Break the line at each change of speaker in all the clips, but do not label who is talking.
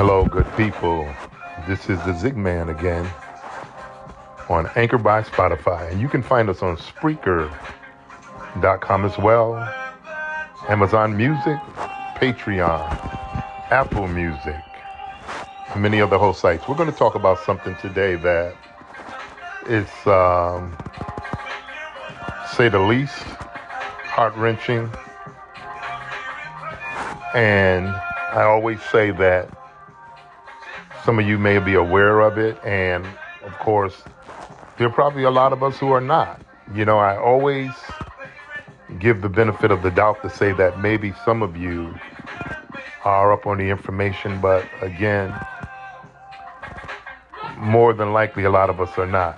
Hello, good people. This is the Zig Man again on Anchor by Spotify. And you can find us on Spreaker.com as well, Amazon Music, Patreon, Apple Music, and many other host sites. We're going to talk about something today that is, say the least, heart-wrenching. And I always say that some of you may be aware of it, and of course, there are probably a lot of us who are not. You know, I always give the benefit of the doubt to say that maybe some of you are up on the information, but again, more than likely a lot of us are not.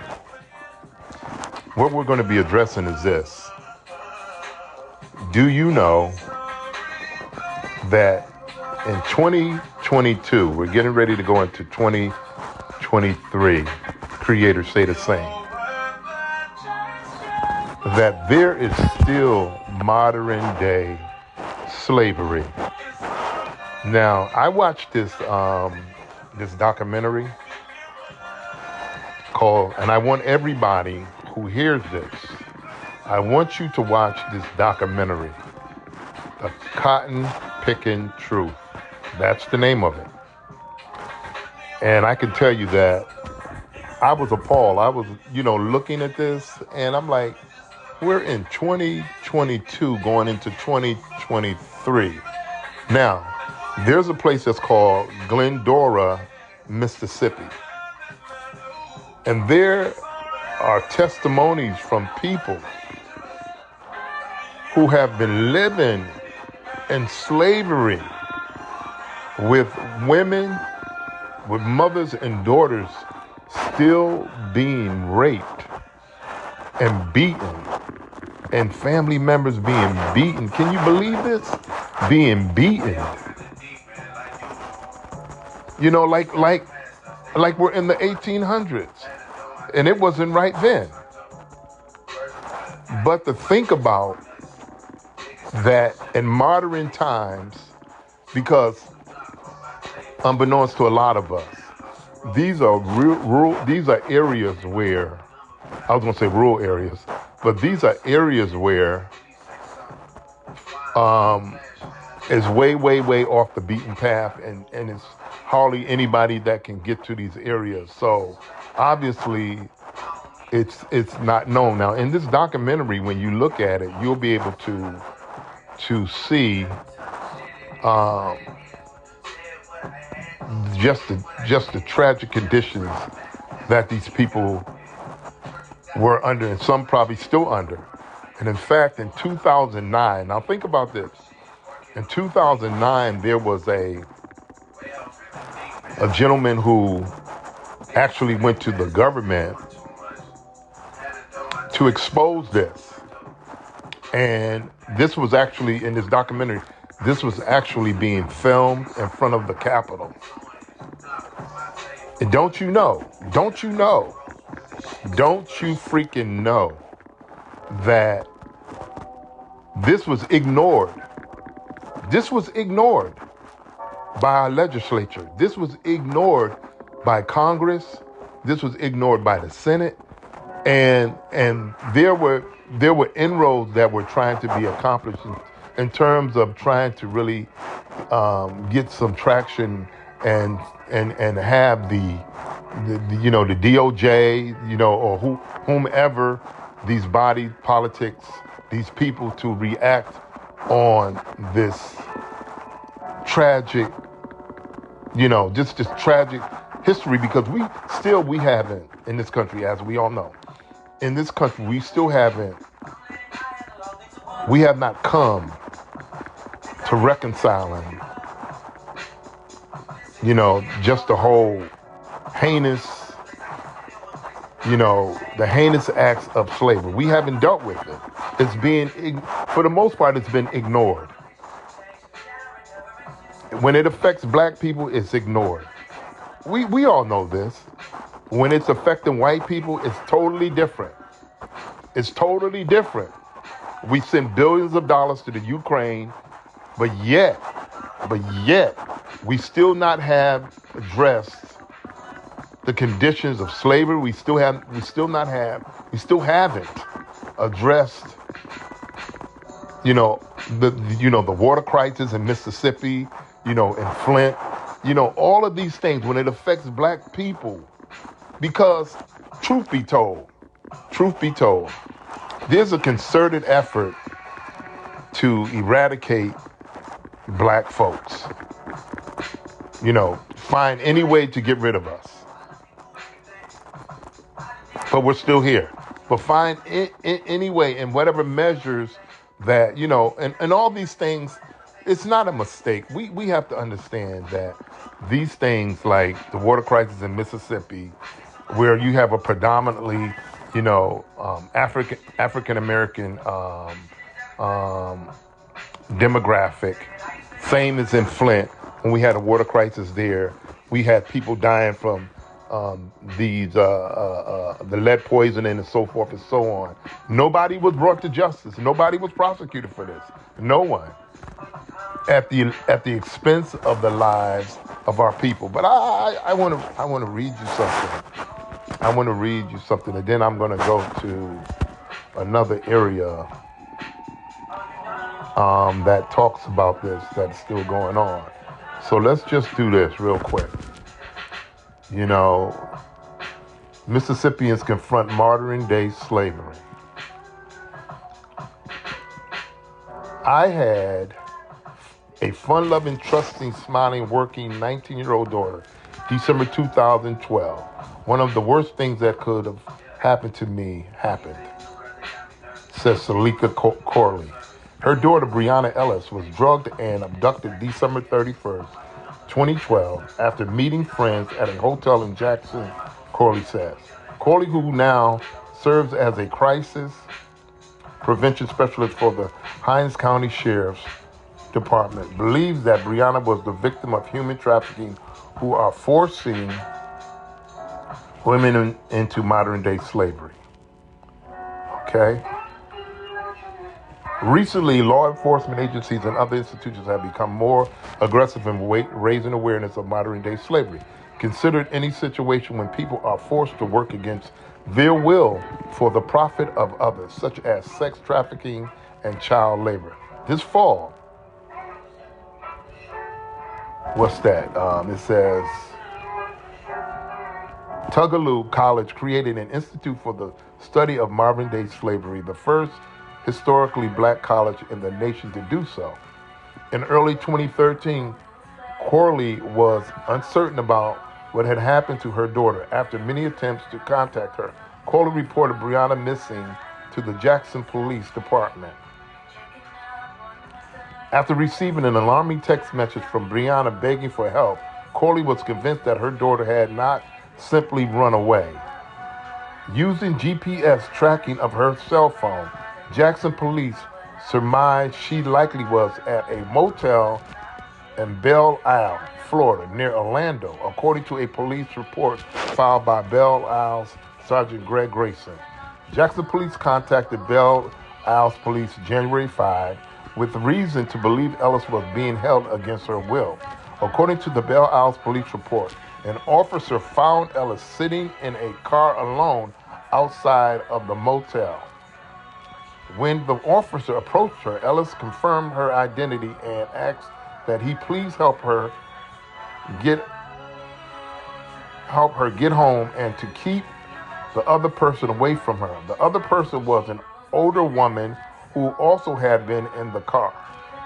What we're going to be addressing is this. Do you know that in 2022, we're getting ready to go into 2023, creators say the same, that there is still modern day slavery. Now, I watched this documentary called, and I want everybody who hears this, I want you to watch this documentary, The Cotton Picking Truth. That's the name of it. And I can tell you that I was appalled. I was, looking at this and I'm like, we're in 2022 going into 2023. Now, there's a place that's called Glendora, Mississippi. And there are testimonies from people who have been living in slavery with women, with mothers and daughters still being raped and beaten, and family members being beaten. Can you believe this? Being beaten. Like we're in the 1800s, and it wasn't right then. But to think about that in modern times, because unbeknownst to a lot of us, these are these are areas where, I was going to say rural areas, but these are areas where it's way, way, way off the beaten path, and it's hardly anybody that can get to these areas. So obviously it's not known. Now, in this documentary, when you look at it, you'll be able to see just the tragic conditions that these people were under, and some probably still under. And in fact, in 2009, now think about this. In 2009, there was a gentleman who actually went to the government to expose this. And this was actually, in this documentary, this was actually being filmed in front of the Capitol. And don't you freaking know that this was ignored. This was ignored by our legislature. This was ignored by Congress. This was ignored by the Senate. And there were inroads that were trying to be accomplished in terms of trying to really get some traction and have the DOJ, or whomever, these body politics, these people to react on this tragic, just this tragic history, because we haven't, in this country, as we all know, in this country, we have not come to reconciling, just the whole heinous, the heinous acts of slavery. We haven't dealt with it. It's being, for the most part, it's been ignored. When it affects black people, it's ignored. We all know this. When it's affecting white people, it's totally different. It's totally different. We send billions of dollars to the Ukraine, but yet, We still not have addressed the conditions of slavery. We still haven't addressed, the water crisis in Mississippi, in Flint, all of these things when it affects black people. Because truth be told, there's a concerted effort to eradicate black folks. Find any way to get rid of us. But we're still here. But find any way in whatever measures that, and all these things, it's not a mistake. We have to understand that these things like the water crisis in Mississippi, where you have a predominantly, African American demographic, same as in Flint when we had a water crisis there. We had people dying from the lead poisoning and so forth and so on. Nobody was brought to justice. Nobody was prosecuted for this. No one. At the expense of the lives of our people. But I want to read you something. I want to read you something, and then I'm going to go to another area that talks about this, that's still going on. So let's just do this real quick. Mississippians confront modern day slavery. I had a fun-loving, trusting, smiling, working 19-year-old daughter, December 2012. One of the worst things that could have happened to me happened, says Salika Corley. Her daughter, Breonna Ellis, was drugged and abducted December 31st, 2012, after meeting friends at a hotel in Jackson, Corley says. Corley, who now serves as a crisis prevention specialist for the Hinds County Sheriff's Department, believes that Breonna was the victim of human trafficking who are forcing women into modern-day slavery. Okay? Recently, law enforcement agencies and other institutions have become more aggressive in raising awareness of modern-day slavery. Considered any situation when people are forced to work against their will for the profit of others, such as sex trafficking and child labor. This fall, what's that? It says, Tougaloo College created an institute for the study of modern-day slavery, the first historically black college in the nation to do so. In early 2013, Corley was uncertain about what had happened to her daughter. After many attempts to contact her, Corley reported Breonna missing to the Jackson Police Department. After receiving an alarming text message from Breonna begging for help, Corley was convinced that her daughter had not simply run away. Using GPS tracking of her cell phone, Jackson police surmised she likely was at a motel in Belle Isle, Florida, near Orlando, according to a police report filed by Belle Isle's Sergeant Greg Grayson. Jackson police contacted Belle Isle's police January 5 with reason to believe Ellis was being held against her will. According to the Belle Isle's police report, an officer found Ellis sitting in a car alone outside of the motel. When the officer approached her, Ellis confirmed her identity and asked that he please help her get home and to keep the other person away from her. The other person was an older woman who also had been in the car.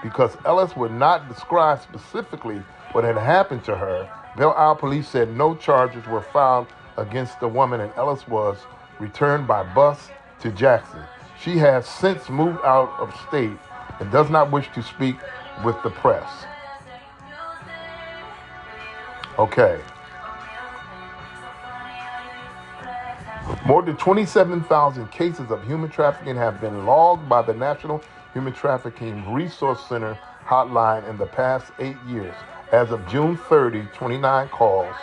Because Ellis would not describe specifically what had happened to her, Belle Isle police said no charges were filed against the woman, and Ellis was returned by bus to Jackson. She has since moved out of state and does not wish to speak with the press. Okay. More than 27,000 cases of human trafficking have been logged by the National Human Trafficking Resource Center hotline in the past 8 years. As of June 30, 29 calls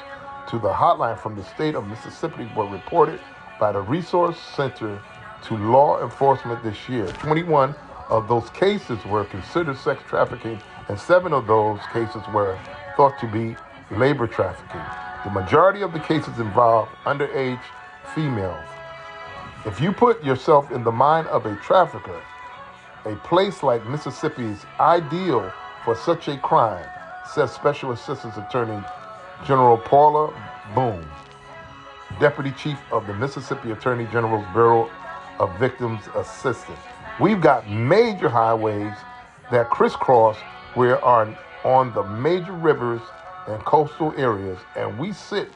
to the hotline from the state of Mississippi were reported by the Resource Center to law enforcement this year. 21 of those cases were considered sex trafficking, and 7 of those cases were thought to be labor trafficking. The majority of the cases involve underage females. If you put yourself in the mind of a trafficker, a place like Mississippi is ideal for such a crime, says Special Assistant Attorney General Paula Boone, Deputy Chief of the Mississippi Attorney General's Bureau of Victims Assistance. We've got major highways that crisscross where are on the major rivers and coastal areas, and we sit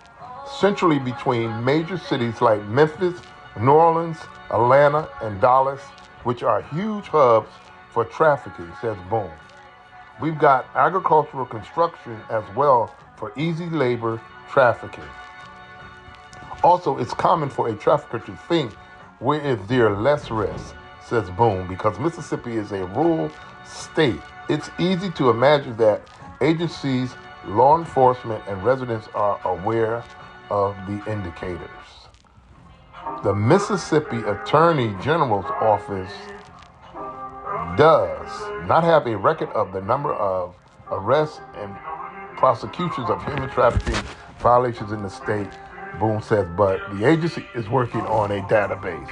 centrally between major cities like Memphis, New Orleans, Atlanta, and Dallas, which are huge hubs for trafficking, says Boone. We've got agricultural construction as well for easy labor trafficking. Also, it's common for a trafficker to think, where is there less risk, says Boone, because Mississippi is a rural state. It's easy to imagine that agencies, law enforcement, and residents are aware of the indicators. The Mississippi Attorney General's office does not have a record of the number of arrests and prosecutions of human trafficking violations in the state, Boone says, but the agency is working on a database.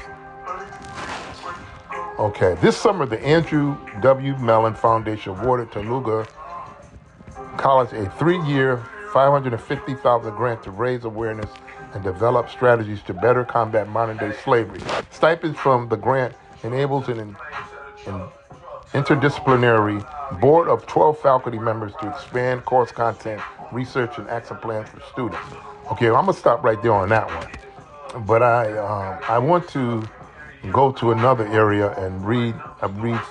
Okay, this summer, the Andrew W. Mellon Foundation awarded Toluga College a 3-year, $550,000 grant to raise awareness and develop strategies to better combat modern-day slavery. Stipends from the grant enables an interdisciplinary board of 12 faculty members to expand course content, research, and action plans for students. Okay, I'm gonna stop right there on that one. But I want to go to another area and read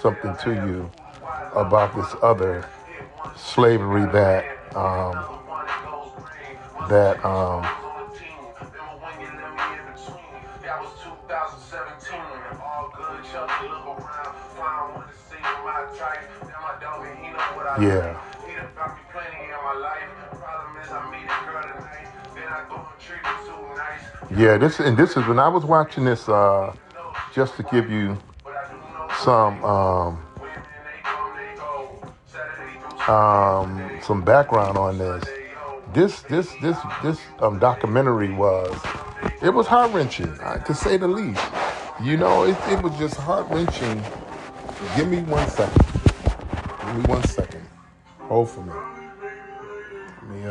something to you about this other slavery that yeah. Yeah, this is when I was watching this, just to give you some background on this. This documentary was heart-wrenching, to say the least. You know, it was just heart-wrenching. Give me 1 second. Hold for me. Let me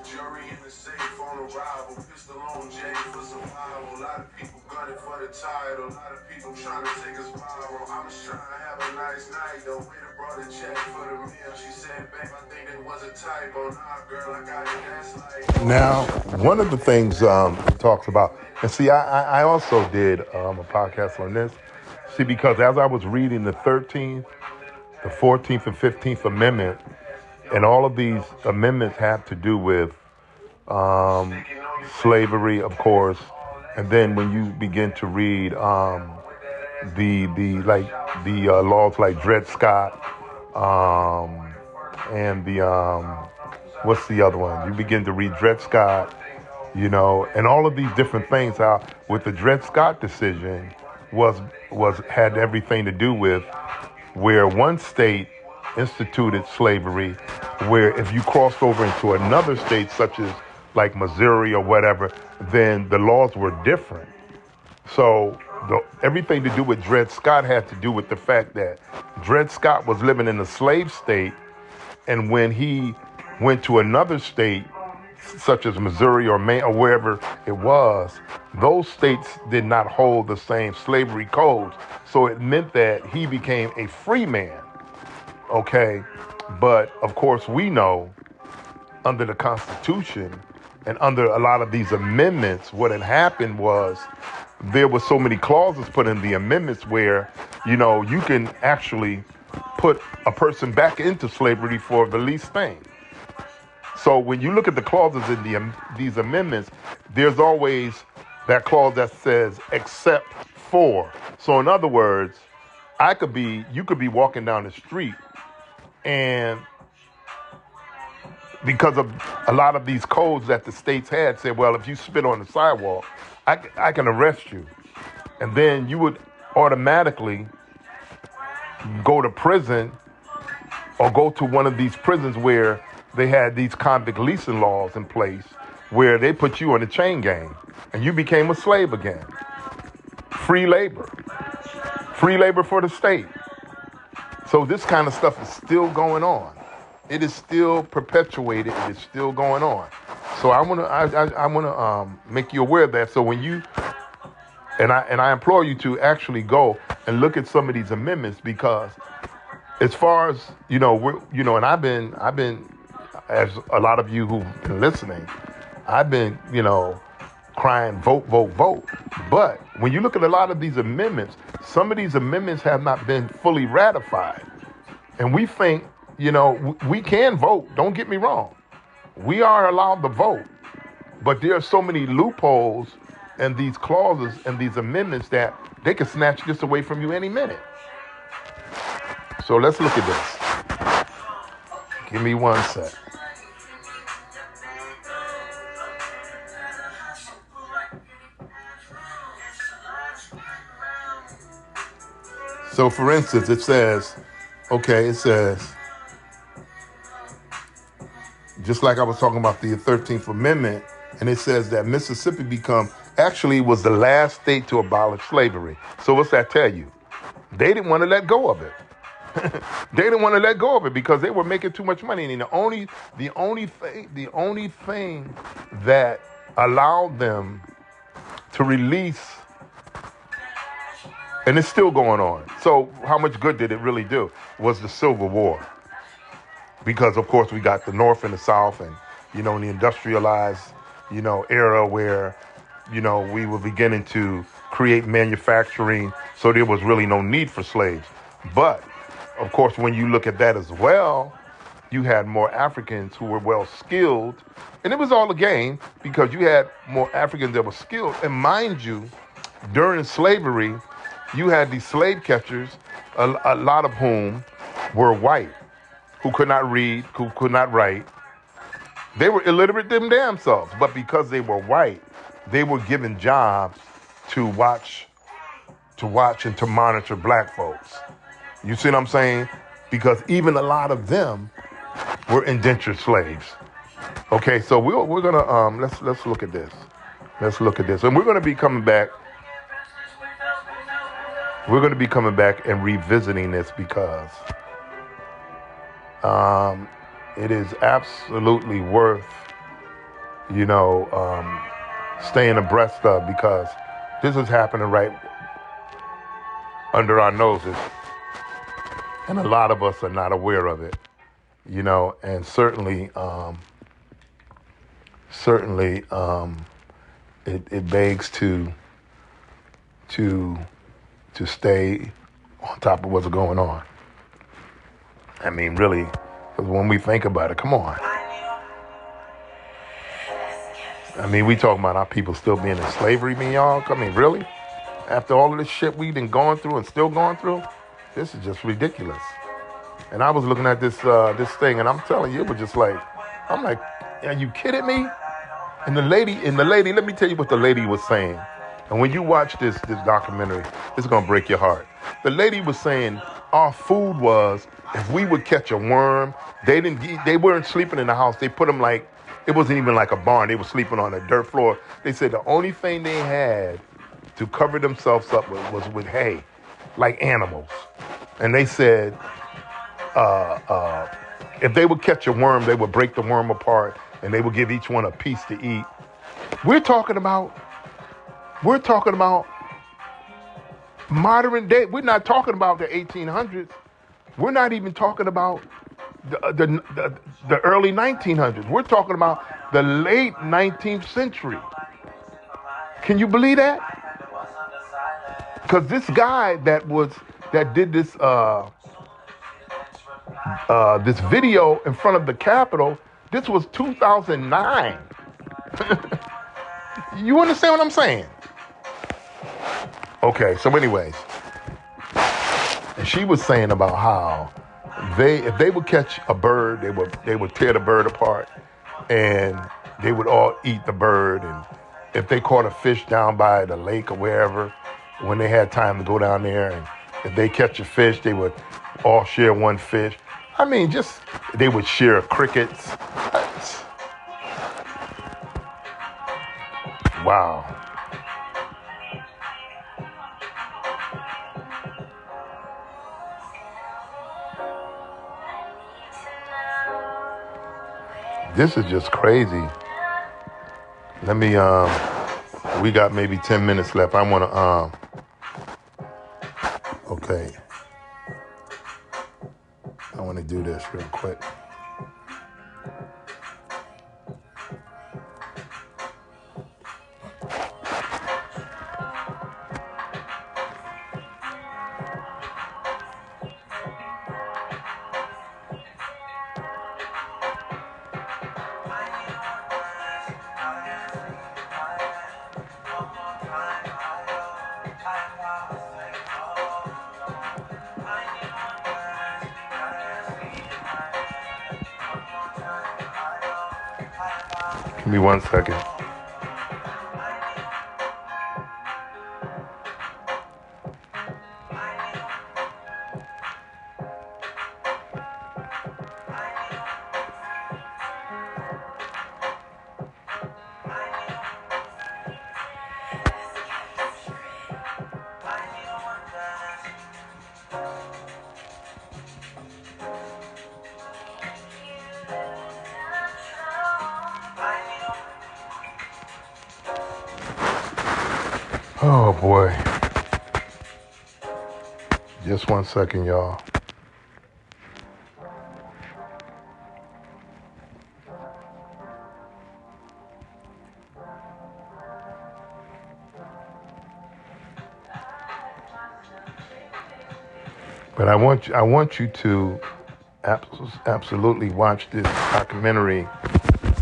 Jury in the safe on arrival, pistol on J for survival. A lot of people gunning for the title, a lot of people trying to take us viral. I was trying to have a nice night, the waiter brought a check for the meal. She said, babe, I think it was a typo. Nah, girl, I got it, that's like...
Now, one of the things it talks about, and see, I also did a podcast on this. See, because as I was reading the 13th, the 14th, and 15th Amendment, and all of these amendments have to do with slavery, of course, and then when you begin to read the laws like Dred Scott, and what's the other one? You begin to read Dred Scott, you know, and all of these different things. How with the Dred Scott decision had everything to do with where one state instituted slavery, where if you crossed over into another state, such as like Missouri or whatever, then the laws were different. So everything to do with Dred Scott had to do with the fact that Dred Scott was living in a slave state, and when he went to another state, such as Missouri or Maine or wherever it was, those states did not hold the same slavery codes. So it meant that he became a free man. Okay, but of course we know under the Constitution and under a lot of these amendments, what had happened was there were so many clauses put in the amendments where, you know, you can actually put a person back into slavery for the least thing. So when you look at the clauses in these amendments, there's always that clause that says except for. So in other words, you could be walking down the street, and because of a lot of these codes that the states had said, well, if you spit on the sidewalk, I can arrest you. And then you would automatically go to prison or go to one of these prisons where they had these convict leasing laws in place where they put you on a chain gang and you became a slave again. Free labor for the state. So this kind of stuff is still going on. It is still perpetuated. It is still going on. So I want to make you aware of that. So when you and I implore you to actually go and look at some of these amendments, because as far as and I've been as a lot of you who've been listening, I've been crying vote, vote, vote. But when you look at a lot of these amendments, some of these amendments have not been fully ratified, and we think we can vote. Don't get me wrong, we are allowed to vote, but there are so many loopholes and these clauses and these amendments that they can snatch this away from you any minute. So let's look at this. Give me one sec. So for instance, it says, just like I was talking about the 13th Amendment, and it says that Mississippi was the last state to abolish slavery. So what's that tell you? They didn't want to let go of it. They didn't want to let go of it because they were making too much money. And the only thing that allowed them to release, and it's still going on. So how much good did it really do? Was the Civil War. Because of course we got the North and the South, and in the industrialized era where we were beginning to create manufacturing, so there was really no need for slaves. But of course, when you look at that as well, you had more Africans who were well skilled, and it was all a game because you had more Africans that were skilled. And mind you, during slavery, you had these slave catchers, a lot of whom were white, who could not read, who could not write. They were illiterate them damn selves, but because they were white, they were given jobs to watch and to monitor black folks. You see what I'm saying? Because even a lot of them were indentured slaves. Okay, so we're gonna let's look at this. Let's look at this, and we're gonna be coming back. We're gonna be coming back and revisiting this because it is absolutely worth staying abreast of, because this is happening right under our noses, and a lot of us are not aware of it, and certainly it begs to stay on top of what's going on. I mean, really, because when we think about it, come on. I mean, we talking about our people still being in slavery, y'all. I mean, really? After all of this shit we've been going through and still going through, this is just ridiculous. And I was looking at this thing, and I'm telling you, it was just like, I'm like, are you kidding me? And the lady, let me tell you what the lady was saying. And when you watch this documentary, it's gonna break your heart. The lady was saying our food was, if we would catch a worm, they weren't sleeping in the house. They put them it wasn't even like a barn. They were sleeping on a dirt floor. They said the only thing they had to cover themselves up with was with hay, like animals. And they said if they would catch a worm, they would break the worm apart and they would give each one a piece to eat. We're talking about modern day. We're not talking about the 1800s. We're not even talking about the early 1900s. We're talking about the late 19th century. Can you believe that? Because this guy that did this this video in front of the Capitol, This was 2009. You understand what I'm saying? Okay, so anyways, and she was saying about how if they would catch a bird, they would tear the bird apart, and they would all eat the bird. And if they caught a fish down by the lake or wherever, when they had time to go down there, and if they catch a fish, they would all share one fish. I mean, just they would share crickets. Wow. This is just crazy. Let me we got maybe 10 minutes left. I want to okay. I want to do this real quick. Give me 1 second. Oh boy. Just 1 second, y'all. But I want you to absolutely watch this documentary,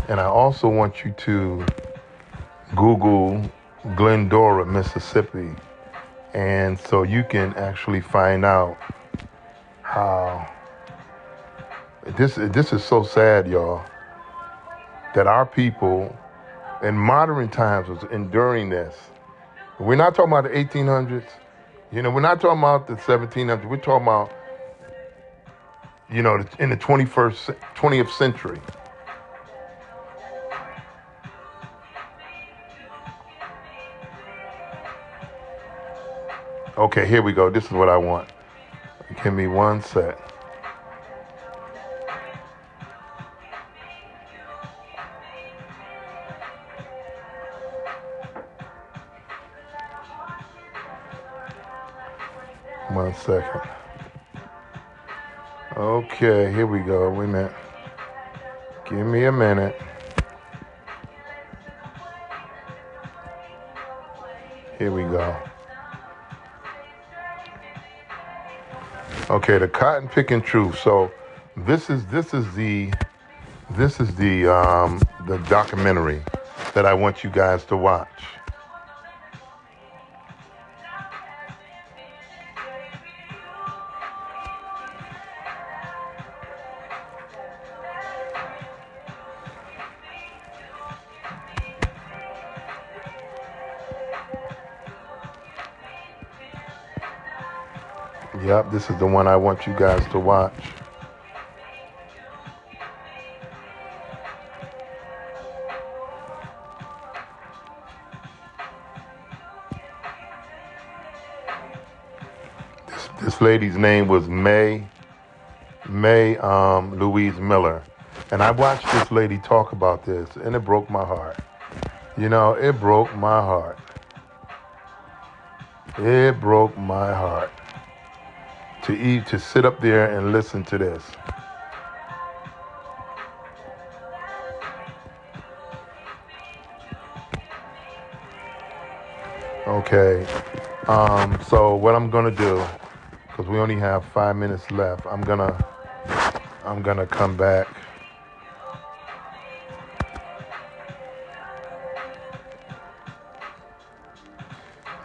and I also want you to Google Glendora, Mississippi, and so you can actually find out how this is so sad, y'all, that our people in modern times was enduring this. We're not talking about the 1800s. You know, we're not talking about the 1700s. We're talking about, you know, in the 20th century. Okay, here we go. This is what I want. Give me 1 sec. One second. Okay, here we go. Wait a minute. Give me a minute. Here we go. Okay, the cotton picking truth. So this is the documentary that I want you guys to watch. Yep, this is the one I want you guys to watch. This lady's name was May Louise Miller. And I watched this lady talk about this, and it broke my heart. You know, it broke my heart. It broke my heart to sit up there and listen to this. Okay, so what I'm gonna do, because we only have 5 minutes left, I'm gonna come back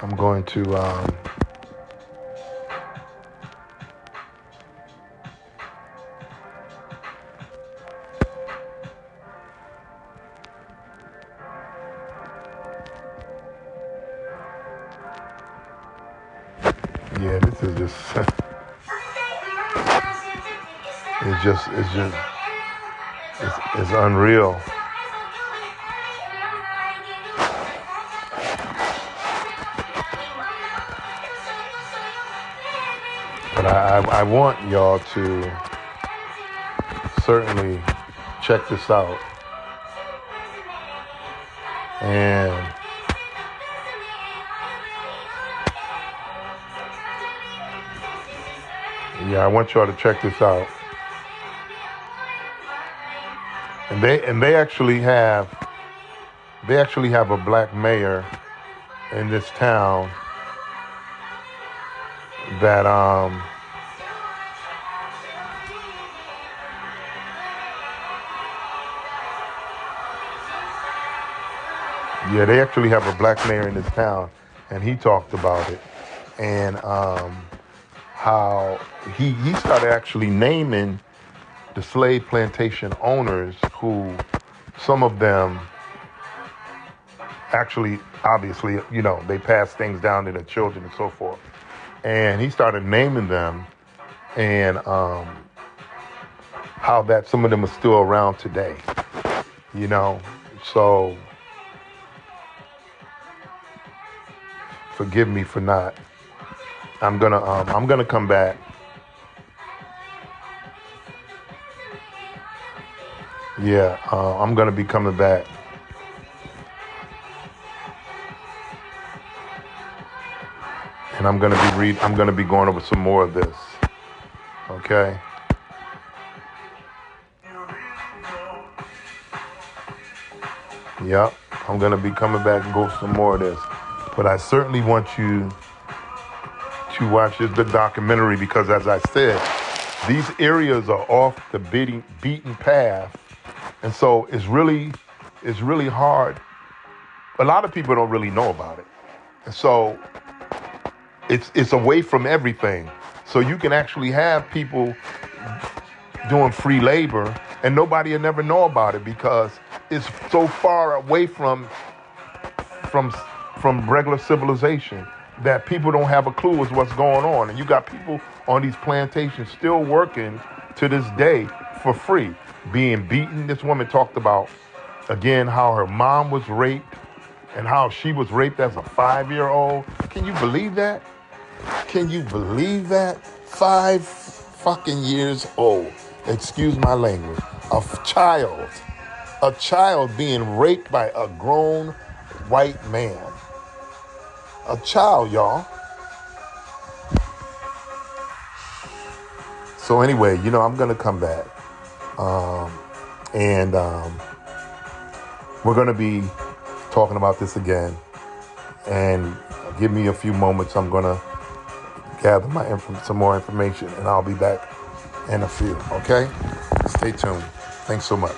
I'm going to yeah, this is just it's unreal. But I want y'all to certainly check this out. And yeah, I want y'all to check this out. And they actually have a black mayor in this town that yeah, they actually have a black mayor in this town, and he talked about it, and how he started actually naming the slave plantation owners, who some of them actually, obviously, they passed things down to their children and so forth. And he started naming them, and how that some of them are still around today, So forgive me for not. I'm gonna come back. Yeah, I'm gonna be coming back. And I'm gonna be going over some more of this. Okay. Yep. I'm gonna be coming back and go some more of this. But I certainly want you to watch the documentary, because, as I said, these areas are off the beaten path, and so it's really hard. A lot of people don't really know about it, and so it's away from everything. So you can actually have people doing free labor, and nobody will never know about it, because it's so far away from regular civilization that people don't have a clue as what's going on. And you got people on these plantations still working to this day for free, being beaten. This woman talked about, again, how her mom was raped and how she was raped as a 5-year-old. Can you believe that? Can you believe that? 5 fucking years old. Excuse my language. A child being raped by a grown white man. A child, y'all. So anyway, I'm going to come back. And we're going to be talking about this again. And give me a few moments. I'm going to gather some more information, and I'll be back in a few. Okay? Stay tuned. Thanks so much.